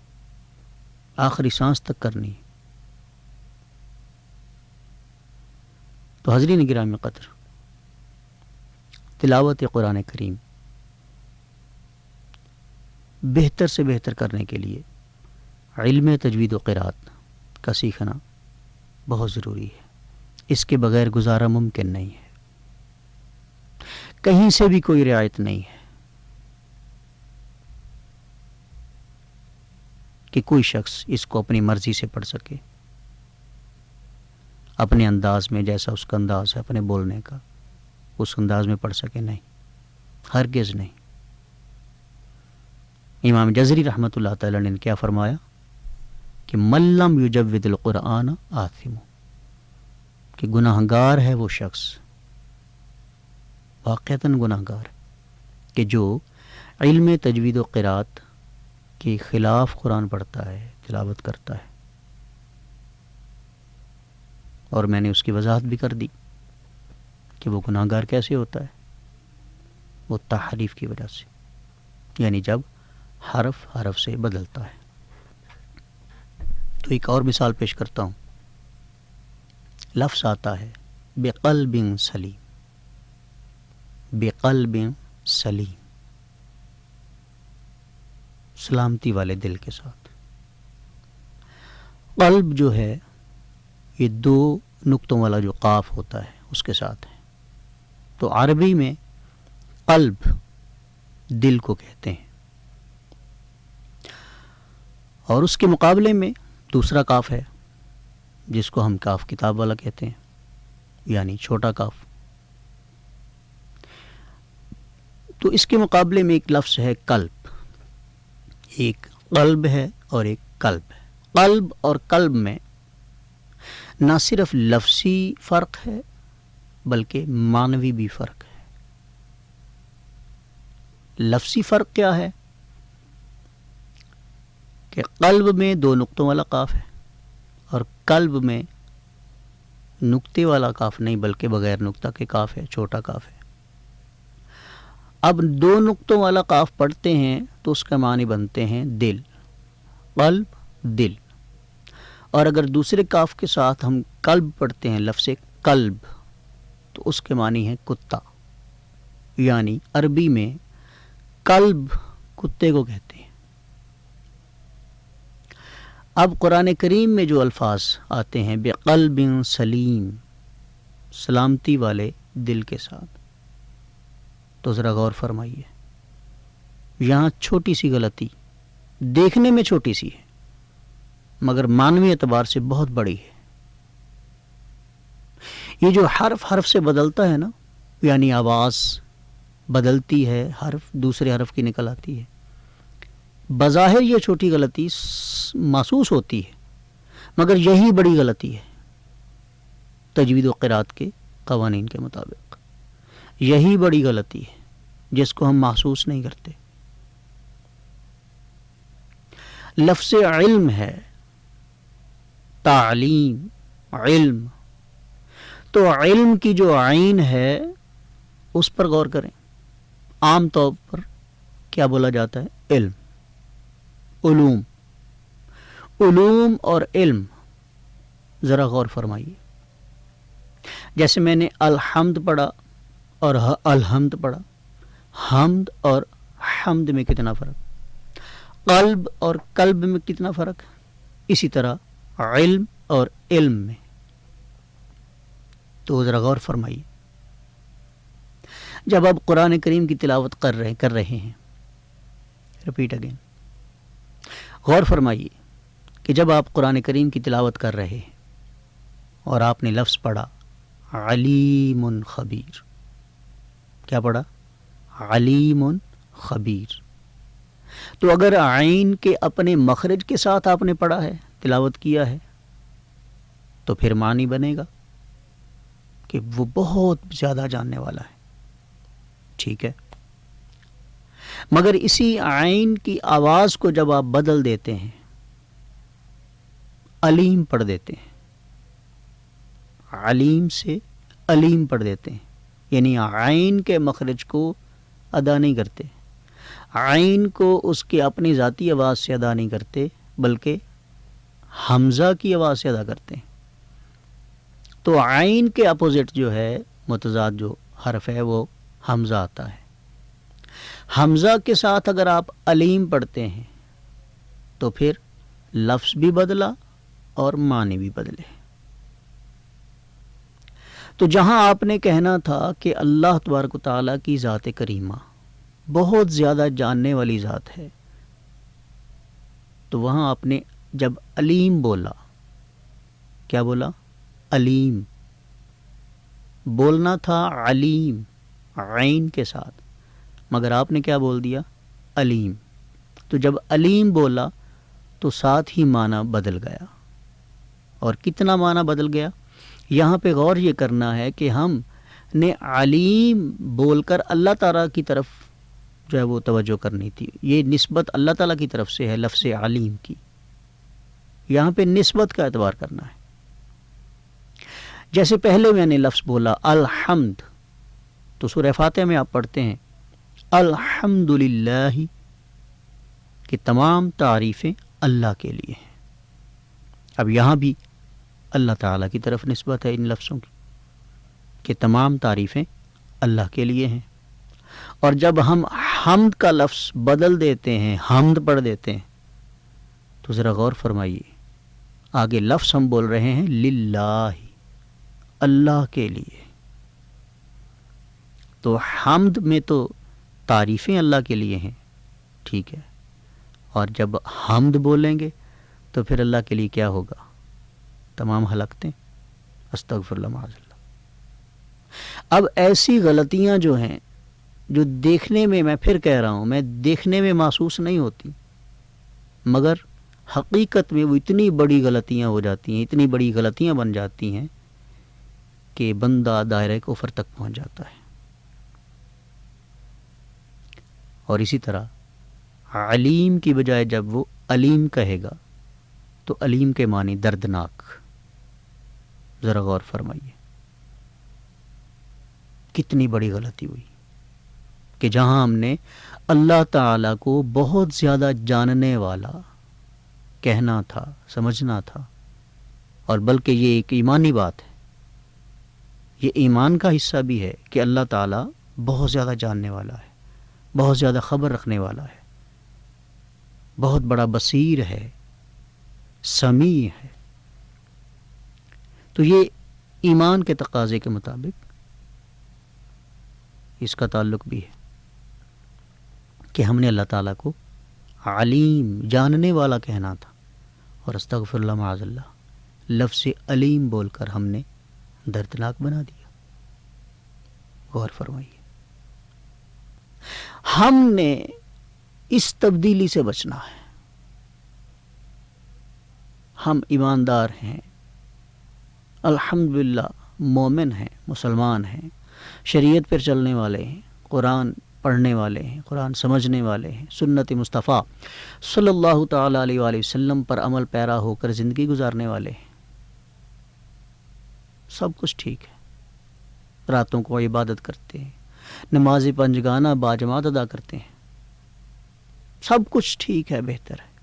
آخری سانس تک کرنی ہے. تو حضرین گرامی قدر، تلاوت قرآن کریم بہتر سے بہتر کرنے کے لیے علم تجوید و قرات کا سیکھنا بہت ضروری ہے. اس کے بغیر گزارا ممکن نہیں ہے، کہیں سے بھی کوئی رعایت نہیں ہے کہ کوئی شخص اس کو اپنی مرضی سے پڑھ سکے، اپنے انداز میں، جیسا اس کا انداز ہے اپنے بولنے کا، اس انداز میں پڑھ سکے. نہیں، ہرگز نہیں. امام جزری رحمۃ اللہ تعالی نے کیا فرمایا کہ من لم یجود القرآن آثم، کہ گناہ گار ہے وہ شخص، واقعتاً گناہ گار ہے کہ جو علم تجوید و قرات کے خلاف قرآن پڑھتا ہے، تلاوت کرتا ہے. اور میں نے اس کی وضاحت بھی کر دی کہ وہ گناہ گار کیسے ہوتا ہے، وہ تحریف کی وجہ سے، یعنی جب حرف حرف سے بدلتا ہے۔ تو ایک اور مثال پیش کرتا ہوں۔ لفظ آتا ہے بقلب سلیم، بقلب سلیم، سلامتی والے دل کے ساتھ۔ قلب جو ہے یہ 2 نقطوں والا جو قاف ہوتا ہے اس کے ساتھ ہے۔ تو عربی میں قلب دل کو کہتے ہیں، اور اس کے مقابلے میں دوسرا کاف ہے جس کو ہم کاف کتاب والا کہتے ہیں، یعنی چھوٹا کاف۔ تو اس کے مقابلے میں ایک لفظ ہے قلب، ایک قلب ہے اور ایک قلب ہے۔ قلب اور قلب میں نہ صرف لفظی فرق ہے بلکہ معنوی بھی فرق ہے۔ لفظی فرق کیا ہے کہ قلب میں 2 نقطوں والا قاف ہے اور قلب میں نقطے والا قاف نہیں بلکہ بغیر نقطہ کے قاف ہے، چھوٹا قاف ہے۔ اب 2 نقطوں والا قاف پڑھتے ہیں تو اس کا معنی بنتے ہیں دل، قلب دل، اور اگر دوسرے قاف کے ساتھ ہم قلب پڑھتے ہیں، لفظ قلب، تو اس کے معنی ہے کتا، یعنی عربی میں قلب کتے کو کہتے ہیں۔ اب قرآن کریم میں جو الفاظ آتے ہیں بقلب سلیم، سلامتی والے دل کے ساتھ، تو ذرا غور فرمائیے، یہاں چھوٹی سی غلطی، دیکھنے میں چھوٹی سی ہے مگر معنوی اعتبار سے بہت بڑی ہے۔ یہ جو حرف حرف سے بدلتا ہے نا، یعنی آواز بدلتی ہے، حرف دوسرے حرف کی نکل آتی ہے، بظاہر یہ چھوٹی غلطی محسوس ہوتی ہے مگر یہی بڑی غلطی ہے تجوید و قرات کے قوانین کے مطابق۔ یہی بڑی غلطی ہے جس کو ہم محسوس نہیں کرتے۔ لفظ علم ہے، تعلیم، علم، تو علم کی جو عین ہے اس پر غور کریں۔ عام طور پر کیا بولا جاتا ہے؟ علم، علوم، علوم اور علم، ذرا غور فرمائیے۔ جیسے میں نے الحمد پڑھا اور الحمد پڑھا، حمد اور حمد میں کتنا فرق، قلب اور قلب میں کتنا فرق، اسی طرح علم اور علم میں۔ تو ذرا غور فرمائیے، جب آپ قرآن کریم کی تلاوت کر رہے ہیں، رپیٹ اگین، غور فرمائیے کہ جب آپ قرآن کریم کی تلاوت کر رہے ہیں اور آپ نے لفظ پڑھا علیم خبیر، کیا پڑھا؟ علیم خبیر، تو اگر عین کے اپنے مخرج کے ساتھ آپ نے پڑھا ہے، تلاوت کیا ہے، تو پھر معنی بنے گا کہ وہ بہت زیادہ جاننے والا ہے، ٹھیک ہے۔ مگر اسی عین کی آواز کو جب آپ بدل دیتے ہیں، علیم پڑھ دیتے ہیں، علیم سے علیم پڑھ دیتے ہیں، یعنی عین کے مخرج کو ادا نہیں کرتے، عین کو اس کے اپنی ذاتی آواز سے ادا نہیں کرتے بلکہ حمزہ کی آواز سے ادا کرتے ہیں۔ تو عین کے اپوزٹ جو ہے، متضاد جو حرف ہے، وہ حمزہ آتا ہے۔ حمزہ کے ساتھ اگر آپ علیم پڑھتے ہیں تو پھر لفظ بھی بدلا اور معنی بھی بدلے۔ تو جہاں آپ نے کہنا تھا کہ اللہ تبارک و تعالیٰ کی ذات کریمہ بہت زیادہ جاننے والی ذات ہے، تو وہاں آپ نے جب علیم بولا، کیا بولا؟ علیم، بولنا تھا علیم عین کے ساتھ، مگر آپ نے کیا بول دیا؟ علیم۔ تو جب علیم بولا تو ساتھ ہی معنی بدل گیا، اور کتنا معنی بدل گیا؟ یہاں پہ غور یہ کرنا ہے کہ ہم نے علیم بول کر اللہ تعالیٰ کی طرف جو ہے وہ توجہ کرنی تھی، یہ نسبت اللہ تعالیٰ کی طرف سے ہے لفظ علیم کی، یہاں پہ نسبت کا اعتبار کرنا ہے۔ جیسے پہلے میں نے لفظ بولا الحمد، تو سورہ فاتحہ میں آپ پڑھتے ہیں الحمد للہ کہ تمام تعریفیں اللہ کے لیے ہیں. اب یہاں بھی اللہ تعالیٰ کی طرف نسبت ہے ان لفظوں کی کہ تمام تعریفیں اللہ کے لیے ہیں. اور جب ہم حمد کا لفظ بدل دیتے ہیں، حمد پڑھ دیتے ہیں، تو ذرا غور فرمائیے، آگے لفظ ہم بول رہے ہیں للہ، اللہ کے لیے. تو حمد میں تو تعریفیں اللہ کے لیے ہیں، ٹھیک ہے، اور جب حمد بولیں گے تو پھر اللہ کے لیے کیا ہوگا؟ تمام ہلاکتیں. استغفر اللہ معاذ اللہ. اب ایسی غلطیاں جو ہیں، جو دیکھنے میں، میں پھر کہہ رہا ہوں، میں دیکھنے میں محسوس نہیں ہوتی، مگر حقیقت میں وہ اتنی بڑی غلطیاں ہو جاتی ہیں، اتنی بڑی غلطیاں بن جاتی ہیں کہ بندہ دائرہ کفر تک پہنچ جاتا ہے. اور اسی طرح علیم کی بجائے جب وہ علیم کہے گا تو علیم کے معنی دردناک. ذرا غور فرمائیے، کتنی بڑی غلطی ہوئی کہ جہاں ہم نے اللہ تعالیٰ کو بہت زیادہ جاننے والا کہنا تھا، سمجھنا تھا، اور بلکہ یہ ایک ایمانی بات ہے، یہ ایمان کا حصہ بھی ہے کہ اللہ تعالیٰ بہت زیادہ جاننے والا ہے، بہت زیادہ خبر رکھنے والا ہے، بہت بڑا بصیر ہے، سمیع ہے. تو یہ ایمان کے تقاضے کے مطابق اس کا تعلق بھی ہے کہ ہم نے اللہ تعالیٰ کو علیم، جاننے والا کہنا تھا، اور استغفر اللہ معاذ اللہ لفظ علیم بول کر ہم نے دردناک بنا دیا. غور فرمائیے. ہم نے اس تبدیلی سے بچنا ہے. ہم ایماندار ہیں، الحمدللہ مومن ہیں، مسلمان ہیں، شریعت پر چلنے والے ہیں، قرآن پڑھنے والے ہیں، قرآن سمجھنے والے ہیں، سنت مصطفیٰ صلی اللہ تعالیٰ علیہ وآلہ وسلم پر عمل پیرا ہو کر زندگی گزارنے والے ہیں. سب کچھ ٹھیک ہے، راتوں کو عبادت کرتے ہیں، نماز پنجگانہ باجماعت ادا کرتے ہیں، سب کچھ ٹھیک ہے، بہتر ہے،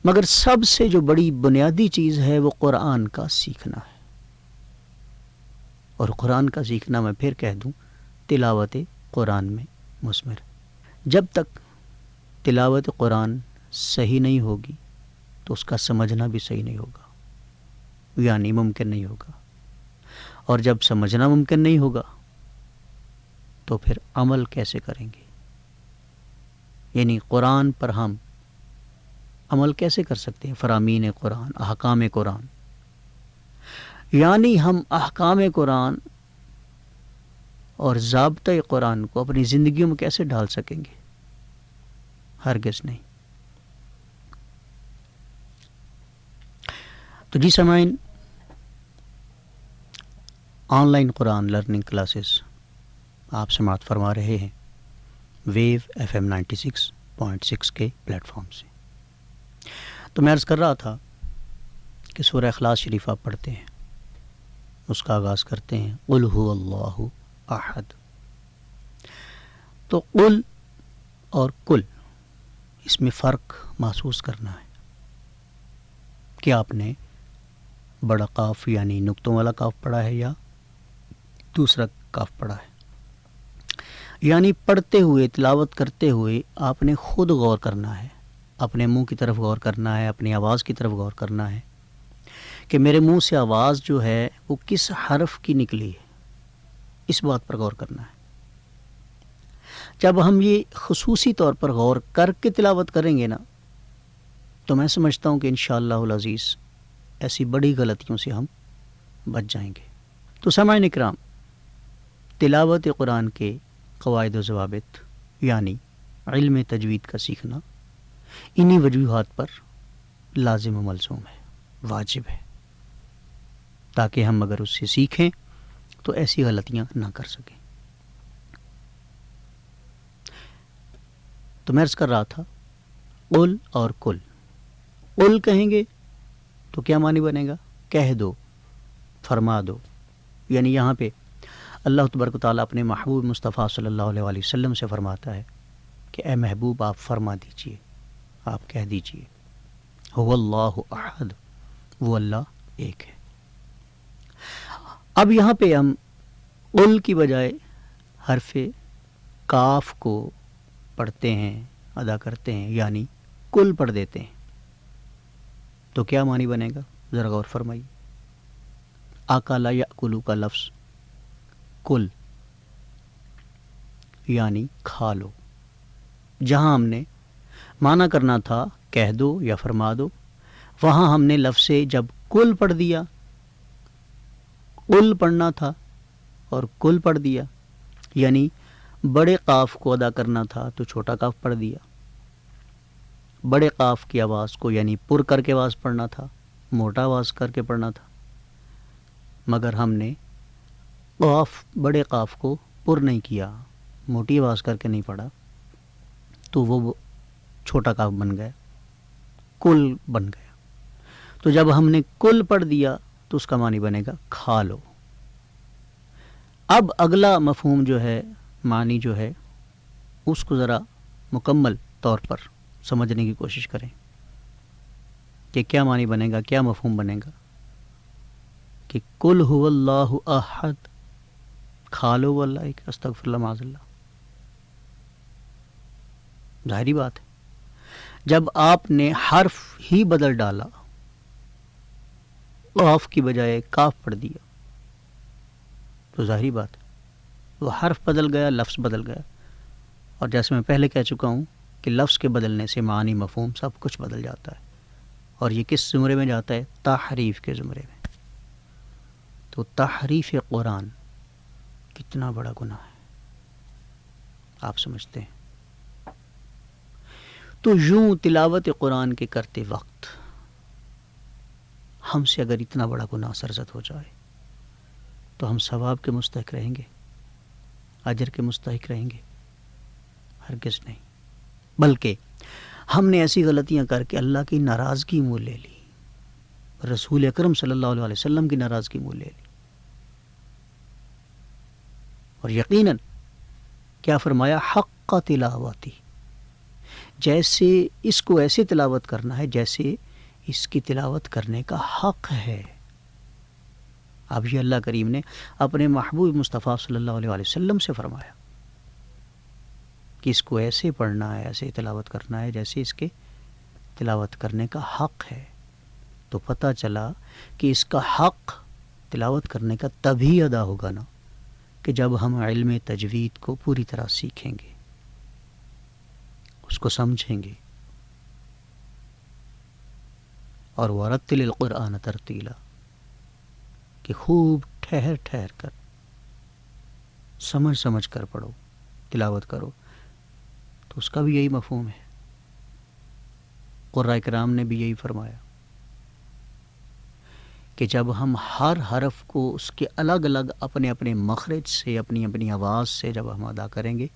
مگر سب سے جو بڑی بنیادی چیز ہے وہ قرآن کا سیکھنا ہے. اور قرآن کا سیکھنا، میں پھر کہہ دوں، تلاوت قرآن میں مثمر. جب تک تلاوت قرآن صحیح نہیں ہوگی تو اس کا سمجھنا بھی صحیح نہیں ہوگا، یعنی ممکن نہیں ہوگا. اور جب سمجھنا ممکن نہیں ہوگا تو پھر عمل کیسے کریں گے؟ یعنی قرآن پر ہم عمل کیسے کر سکتے ہیں؟ فرامین قرآن، احکام قرآن، یعنی ہم احکام قرآن اور ضابطۂ قرآن کو اپنی زندگیوں میں کیسے ڈال سکیں گے؟ ہرگز نہیں. تو جی سامعین، on line Quran learning classes آپ سماعت فرما رہے ہیں ویو FM 96.6 کے پلیٹ فارم سے. تو میں عرض کر رہا تھا کہ سورہ اخلاص شریف آپ پڑھتے ہیں، اس کا آغاز کرتے ہیں قل هو اللہ احد. تو قل اور کل، اس میں فرق محسوس کرنا ہے کہ آپ نے بڑا قاف یعنی نقطوں والا قاف پڑھا ہے یا دوسرا قاف پڑھا ہے. یعنی پڑھتے ہوئے، تلاوت کرتے ہوئے آپ نے خود غور کرنا ہے، اپنے منہ کی طرف غور کرنا ہے، اپنی آواز کی طرف غور کرنا ہے کہ میرے منہ سے آواز جو ہے وہ کس حرف کی نکلی ہے، اس بات پر غور کرنا ہے. جب ہم یہ خصوصی طور پر غور کر کے تلاوت کریں گے نا، تو میں سمجھتا ہوں کہ انشاءاللہ العزیز ایسی بڑی غلطیوں سے ہم بچ جائیں گے. تو سامعین اکرام، تلاوت قرآن کے قواعد و ضوابط یعنی علم تجوید کا سیکھنا انہی وجوہات پر لازم و ملزوم ہے، واجب ہے، تاکہ ہم اگر اس سے سیکھیں تو ایسی غلطیاں نہ کر سکیں. تو میں عرض کر رہا تھا قل اور کل. قل کہیں گے تو کیا معنی بنے گا؟ کہہ دو. فرما دو، یعنی یہاں پہ اللہ تبارک و تعالیٰ اپنے محبوب مصطفیٰ صلی اللہ علیہ وآلہ وسلم سے فرماتا ہے کہ اے محبوب آپ فرما دیجئے، آپ کہہ دیجئے هو اللہ احد، وہ اللہ ایک ہے۔ اب یہاں پہ ہم قل کی بجائے حرف کاف کو پڑھتے ہیں، ادا کرتے ہیں، یعنی کل پڑھ دیتے ہیں، تو کیا معنی بنے گا؟ ذرا غور فرمائیے۔ اکلا یاکلو کا لفظ کل یعنی کھا لو، جہاں ہم نے معنی کرنا تھا کہہ دو یا فرما دو، وہاں ہم نے لفظ سے جب کل پڑھ دیا، کل پڑھنا تھا اور کل پڑھ دیا، یعنی بڑے قاف کو ادا کرنا تھا تو چھوٹا قاف پڑھ دیا، بڑے قاف کی آواز کو یعنی پر کر کے آواز پڑھنا تھا، موٹا آواز کر کے پڑھنا تھا، مگر ہم نے قاف بڑے قاف کو پر نہیں کیا، موٹی آواز کر کے نہیں پڑھا، تو وہ چھوٹا قاف بن گیا، کل بن گیا۔ تو جب ہم نے کل پڑھ دیا تو اس کا معنی بنے گا کھا لو۔ اب اگلا مفہوم جو ہے، معنی جو ہے، اس کو ذرا مکمل طور پر سمجھنے کی کوشش کریں کہ کیا معنی بنے گا، کیا مفہوم بنے گا کہ قل هو اللہ احد، کھا لو وہ اللہ ایک، استغفر اللہ معاذ اللہ۔ ظاہری بات ہے جب آپ نے حرف ہی بدل ڈالا، قاف کی بجائے کاف پڑھ دیا، تو ظاہری بات ہے وہ حرف بدل گیا، لفظ بدل گیا، اور جیسے میں پہلے کہہ چکا ہوں کہ لفظ کے بدلنے سے معنی، مفہوم سب کچھ بدل جاتا ہے، اور یہ کس زمرے میں جاتا ہے؟ تحریف کے زمرے میں۔ تو تحریف قرآن کتنا بڑا گناہ ہے آپ سمجھتے ہیں؟ تو یوں تلاوت قرآن کے کرتے وقت ہم سے اگر اتنا بڑا گناہ سرزد ہو جائے تو ہم ثواب کے مستحق رہیں گے، اجر کے مستحق رہیں گے؟ ہرگز نہیں، بلکہ ہم نے ایسی غلطیاں کر کے اللہ کی ناراضگی منہ لے لی، رسول اکرم صلی اللہ علیہ وسلم کی ناراضگی منہ لے لی، اور یقیناً کیا فرمایا؟ حق تلاوتی، جیسے اس کو ایسے تلاوت کرنا ہے جیسے اس کی تلاوت کرنے کا حق ہے۔ اب یہ اللہ کریم نے اپنے محبوب مصطفیٰ صلی اللہ علیہ وسلم سے فرمایا کہ اس کو ایسے پڑھنا ہے، ایسے تلاوت کرنا ہے جیسے اس کے تلاوت کرنے کا حق ہے۔ تو پتہ چلا کہ اس کا حق تلاوت کرنے کا تبھی ادا ہوگا نا کہ جب ہم علم تجوید کو پوری طرح سیکھیں گے، اس کو سمجھیں گے، اور ورتل القرآن ترتیلا، کہ خوب ٹھہر ٹھہر کر سمجھ سمجھ کر پڑھو، تلاوت کرو۔ تو اس کا بھی یہی مفہوم ہے، قرآن کرام نے بھی یہی فرمایا کہ جب ہم ہر حرف کو اس کے الگ الگ اپنے اپنے مخرج سے، اپنی اپنی آواز سے جب ہم ادا کریں گے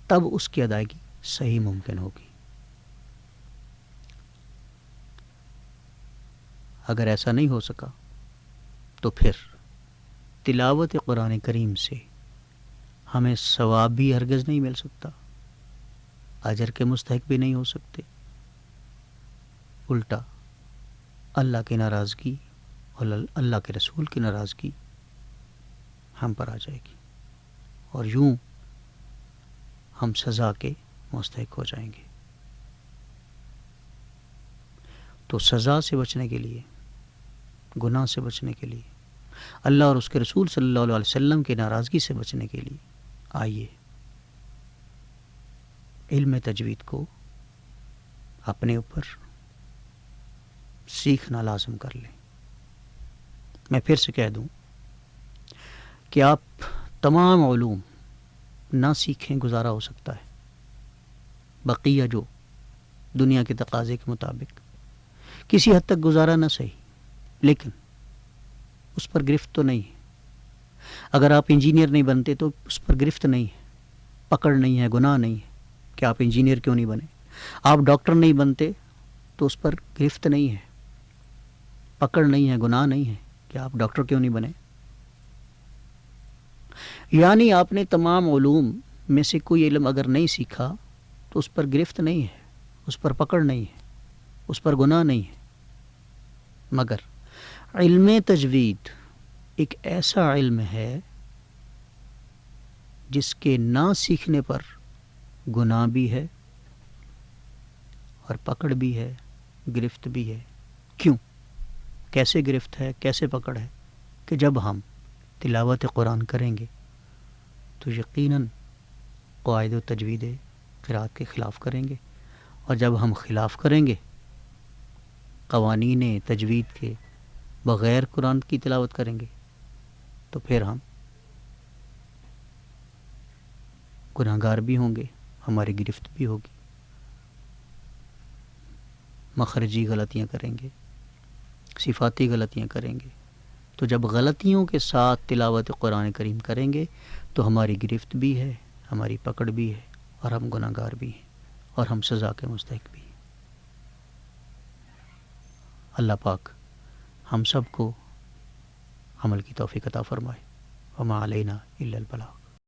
تب اس کی ادائیگی صحیح ممکن ہوگی۔ اگر ایسا نہیں ہو سکا تو پھر تلاوت قرآن کریم سے ہمیں ثواب بھی ہرگز نہیں مل سکتا، اجر کے مستحق بھی نہیں ہو سکتے، الٹا اللہ کی ناراضگی اور اللہ کے رسول کی ناراضگی ہم پر آ جائے گی، اور یوں ہم سزا کے مستحق ہو جائیں گے۔ تو سزا سے بچنے کے لیے، گناہ سے بچنے کے لیے، اللہ اور اس کے رسول صلی اللہ علیہ وسلم کی ناراضگی سے بچنے کے لیے آئیے علم تجوید کو اپنے اوپر سیکھنا لازم کر لیں۔ میں پھر سے کہہ دوں کہ آپ تمام علوم نہ سیکھیں گزارا ہو سکتا ہے، بقیہ جو دنیا کے تقاضے کے مطابق کسی حد تک گزارا نہ صحیح، لیکن اس پر گرفت تو نہیں ہے۔ اگر آپ انجینئر نہیں بنتے تو اس پر گرفت نہیں ہے، پکڑ نہیں ہے، گناہ نہیں ہے کہ آپ انجینئر کیوں نہیں بنے۔ آپ ڈاکٹر نہیں بنتے تو اس پر گرفت نہیں ہے، پکڑ نہیں ہے، گناہ نہیں ہے کہ آپ ڈاکٹر کیوں نہیں بنے؟ یعنی آپ نے تمام علوم میں سے کوئی علم اگر نہیں سیکھا تو اس پر گرفت نہیں ہے، اس پر پکڑ نہیں ہے، اس پر گناہ نہیں ہے، مگر علم تجوید ایک ایسا علم ہے جس کے نہ سیکھنے پر گناہ بھی ہے اور پکڑ بھی ہے، گرفت بھی ہے۔ کیوں؟ کیسے گرفت ہے، کیسے پکڑ ہے؟ کہ جب ہم تلاوت قرآن کریں گے تو یقیناً قواعد و تجوید قرأت کے خلاف کریں گے، اور جب ہم خلاف کریں گے، قوانین تجوید کے بغیر قرآن کی تلاوت کریں گے، تو پھر ہم گناہ گار بھی ہوں گے، ہماری گرفت بھی ہوگی، مخرجی غلطیاں کریں گے، صفاتی غلطیاں کریں گے۔ تو جب غلطیوں کے ساتھ تلاوت قرآن کریم کریں گے تو ہماری گرفت بھی ہے، ہماری پکڑ بھی ہے، اور ہم گناہ گار بھی ہیں، اور ہم سزا کے مستحق بھی ہیں۔ اللہ پاک ہم سب کو عمل کی توفیق عطا فرمائے۔ وما علینا الا البلاغ۔